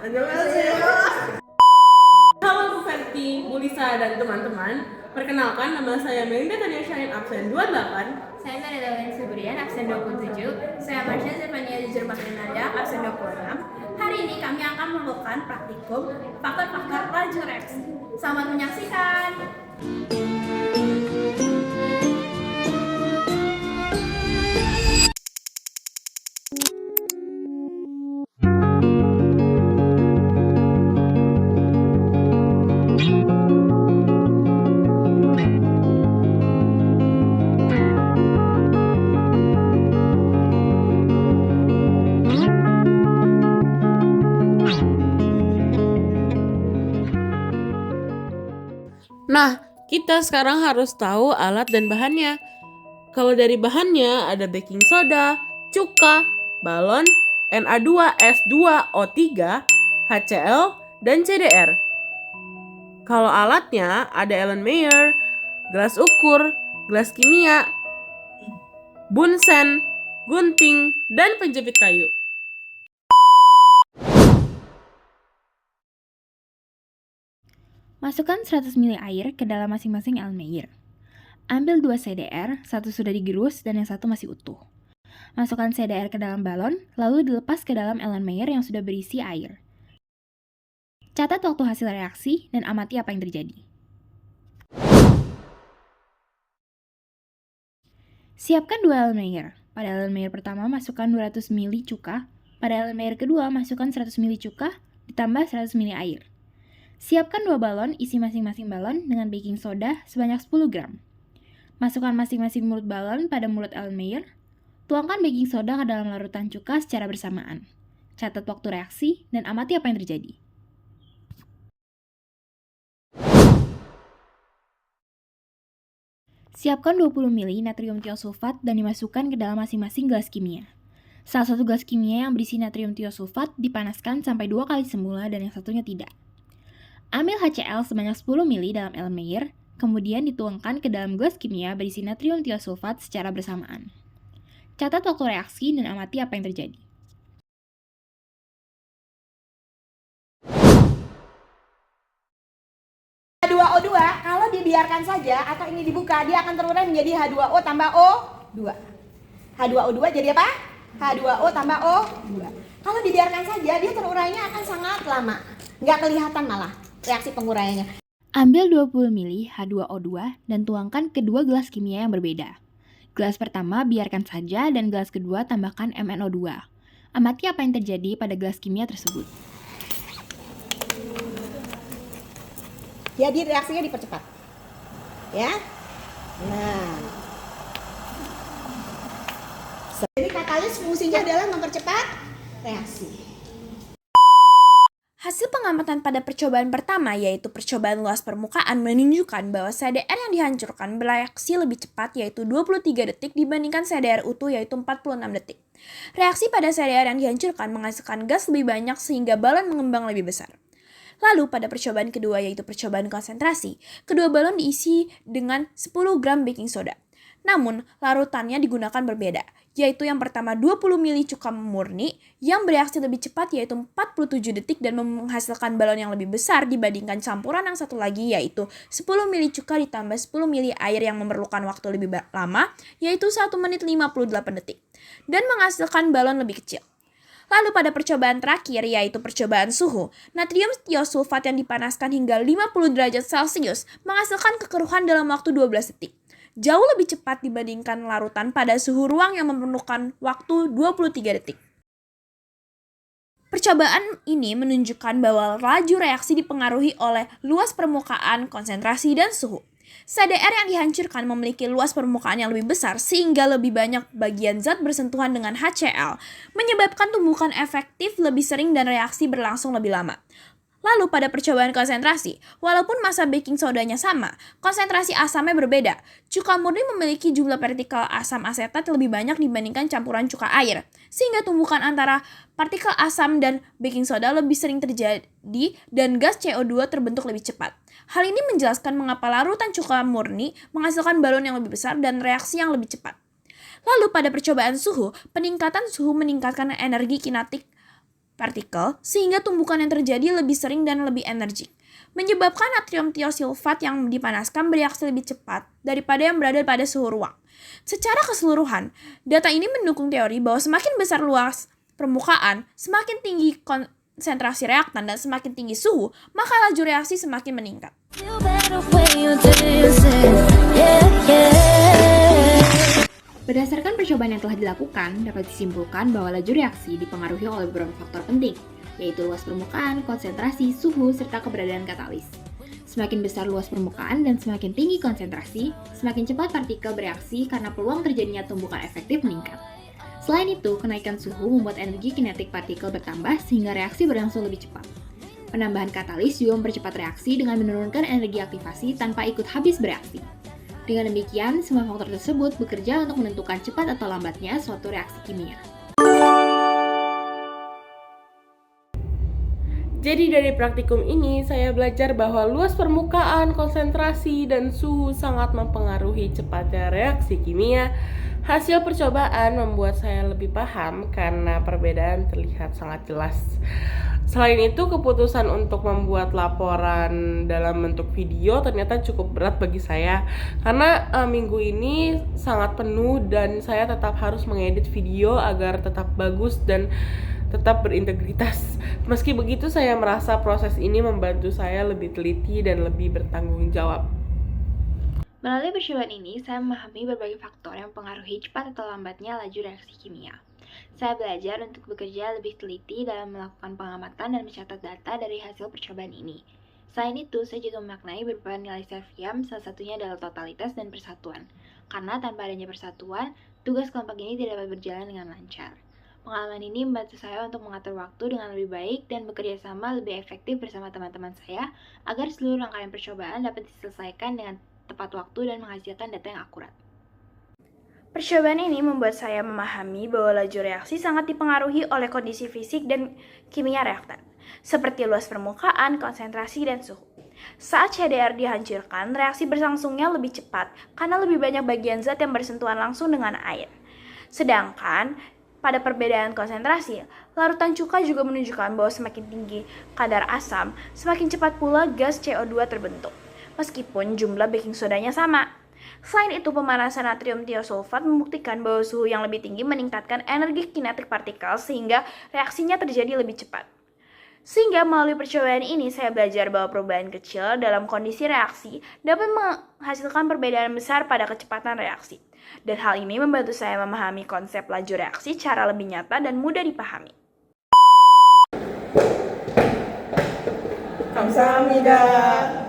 Annyeonghaseyo. Halo Bu Ferti, Bu Lisa, dan teman-teman. Perkenalkan, nama saya Melinda Tania Syahin, absen 28. Saya Maria Laurence Febrian, absen 27. Saya Marsha Zervania Jujur Makrinanda, absen 26. Hari ini kami akan melakukan praktikum faktor-faktor laju reaksi. Selamat menyaksikan. Nah, kita sekarang harus tahu alat dan bahannya. Kalau dari bahannya ada baking soda, cuka, balon, Na2S2O3, HCl, dan CDR. Kalau alatnya ada Erlenmeyer, gelas ukur, gelas kimia, bunsen, gunting, dan penjepit kayu. Masukkan 100 ml air ke dalam masing-masing Erlenmeyer. Ambil 2 CDR, satu sudah digerus dan yang satu masih utuh. Masukkan CDR ke dalam balon, lalu dilepas ke dalam Erlenmeyer yang sudah berisi air. Catat waktu hasil reaksi dan amati apa yang terjadi. Siapkan 2 Erlenmeyer. Pada Erlenmeyer pertama, masukkan 200 ml cuka. Pada Erlenmeyer kedua, masukkan 100 ml cuka, ditambah 100 ml air. Siapkan 2 balon, isi masing-masing balon dengan baking soda sebanyak 10 gram. Masukkan masing-masing mulut balon pada mulut Erlenmeyer. Tuangkan baking soda ke dalam larutan cuka secara bersamaan. Catat waktu reaksi dan amati apa yang terjadi. Siapkan 20 ml natrium tiosulfat dan dimasukkan ke dalam masing-masing gelas kimia. Salah satu gelas kimia yang berisi natrium tiosulfat dipanaskan sampai 2 kali semula dan yang satunya tidak. Ambil HCl sebanyak 10 ml dalam Erlenmeyer, kemudian dituangkan ke dalam gelas kimia berisi natrium tiosulfat secara bersamaan. Catat waktu reaksi dan amati apa yang terjadi. H2O2 kalau dibiarkan saja atau ini dibuka, dia akan terurai menjadi H2O tambah O2. H2O2 jadi apa? H2O tambah O2. Kalau dibiarkan saja, dia terurainya akan sangat lama. Nggak kelihatan malah reaksi penguraiannya. Ambil 20 ml H2O2 dan tuangkan ke dua gelas kimia yang berbeda. Gelas pertama biarkan saja dan gelas kedua tambahkan MnO2. Amati apa yang terjadi pada gelas kimia tersebut. Jadi reaksinya dipercepat. Ya. Nah. Jadi katalis fungsinya adalah mempercepat reaksi. Hasil pengamatan pada percobaan pertama, yaitu percobaan luas permukaan, menunjukkan bahwa CDR yang dihancurkan bereaksi lebih cepat, yaitu 23 detik dibandingkan CDR utuh, yaitu 46 detik. Reaksi pada CDR yang dihancurkan menghasilkan gas lebih banyak sehingga balon mengembang lebih besar. Lalu pada percobaan kedua, yaitu percobaan konsentrasi, kedua balon diisi dengan 10 gram baking soda. Namun, larutannya digunakan berbeda, yaitu yang pertama 20 ml cuka murni yang bereaksi lebih cepat yaitu 47 detik dan menghasilkan balon yang lebih besar dibandingkan campuran yang satu lagi yaitu 10 ml cuka ditambah 10 ml air yang memerlukan waktu lebih lama yaitu 1 menit 58 detik dan menghasilkan balon lebih kecil. Lalu pada percobaan terakhir yaitu percobaan suhu, natrium tiosulfat yang dipanaskan hingga 50 derajat Celcius menghasilkan kekeruhan dalam waktu 12 detik. Jauh lebih cepat dibandingkan larutan pada suhu ruang yang memerlukan waktu 23 detik. Percobaan ini menunjukkan bahwa laju reaksi dipengaruhi oleh luas permukaan, konsentrasi, dan suhu. CDR yang dihancurkan memiliki luas permukaan yang lebih besar sehingga lebih banyak bagian zat bersentuhan dengan HCl, menyebabkan tumbukan efektif lebih sering dan reaksi berlangsung lebih lama. Lalu pada percobaan konsentrasi, walaupun massa baking sodanya sama, konsentrasi asamnya berbeda. Cuka murni memiliki jumlah partikel asam asetat lebih banyak dibandingkan campuran cuka air, sehingga tumbukan antara partikel asam dan baking soda lebih sering terjadi dan gas CO2 terbentuk lebih cepat. Hal ini menjelaskan mengapa larutan cuka murni menghasilkan balon yang lebih besar dan reaksi yang lebih cepat. Lalu pada percobaan suhu, peningkatan suhu meningkatkan energi kinetik partikel sehingga tumbukan yang terjadi lebih sering dan lebih energik, menyebabkan natrium tiosulfat yang dipanaskan bereaksi lebih cepat daripada yang berada pada suhu ruang. Secara keseluruhan, data ini mendukung teori bahwa semakin besar luas permukaan, semakin tinggi konsentrasi reaktan dan semakin tinggi suhu, maka laju reaksi semakin meningkat. Berdasarkan percobaan yang telah dilakukan, dapat disimpulkan bahwa laju reaksi dipengaruhi oleh beberapa faktor penting, yaitu luas permukaan, konsentrasi, suhu, serta keberadaan katalis. Semakin besar luas permukaan dan semakin tinggi konsentrasi, semakin cepat partikel bereaksi karena peluang terjadinya tumbukan efektif meningkat. Selain itu, kenaikan suhu membuat energi kinetik partikel bertambah sehingga reaksi berlangsung lebih cepat. Penambahan katalis juga mempercepat reaksi dengan menurunkan energi aktivasi tanpa ikut habis bereaksi. Dengan demikian, semua faktor tersebut bekerja untuk menentukan cepat atau lambatnya suatu reaksi kimia. Jadi dari praktikum ini saya belajar bahwa luas permukaan, konsentrasi, dan suhu sangat mempengaruhi cepatnya reaksi kimia. Hasil percobaan membuat saya lebih paham karena perbedaan terlihat sangat jelas. Selain itu, keputusan untuk membuat laporan dalam bentuk video ternyata cukup berat bagi saya karena minggu ini sangat penuh dan saya tetap harus mengedit video agar tetap bagus dan tetap berintegritas. Meski begitu, saya merasa proses ini membantu saya lebih teliti dan lebih bertanggung jawab. Melalui percobaan ini, saya memahami berbagai faktor yang mempengaruhi cepat atau lambatnya laju reaksi kimia. Saya belajar untuk bekerja lebih teliti dalam melakukan pengamatan dan mencatat data dari hasil percobaan ini. Selain itu, saya juga memaknai beberapa nilai Serviam, salah satunya adalah totalitas dan persatuan. Karena tanpa adanya persatuan, tugas kelompok ini tidak dapat berjalan dengan lancar. Pengalaman ini membantu saya untuk mengatur waktu dengan lebih baik dan bekerja sama lebih efektif bersama teman-teman saya agar seluruh rangkaian percobaan dapat diselesaikan dengan tepat waktu dan menghasilkan data yang akurat. Percobaan ini membuat saya memahami bahwa laju reaksi sangat dipengaruhi oleh kondisi fisik dan kimia reaktan, seperti luas permukaan, konsentrasi, dan suhu. Saat CDR dihancurkan, reaksi berlangsungnya lebih cepat karena lebih banyak bagian zat yang bersentuhan langsung dengan air. Sedangkan pada perbedaan konsentrasi, larutan cuka juga menunjukkan bahwa semakin tinggi kadar asam, semakin cepat pula gas CO2 terbentuk, meskipun jumlah baking sodanya sama. Selain itu, pemanasan natrium tiosulfat membuktikan bahwa suhu yang lebih tinggi meningkatkan energi kinetik partikel sehingga reaksinya terjadi lebih cepat. Sehingga melalui percobaan ini saya belajar bahwa perubahan kecil dalam kondisi reaksi dapat menghasilkan perbedaan besar pada kecepatan reaksi. Dan hal ini membantu saya memahami konsep laju reaksi secara lebih nyata dan mudah dipahami. Kamsahamnida.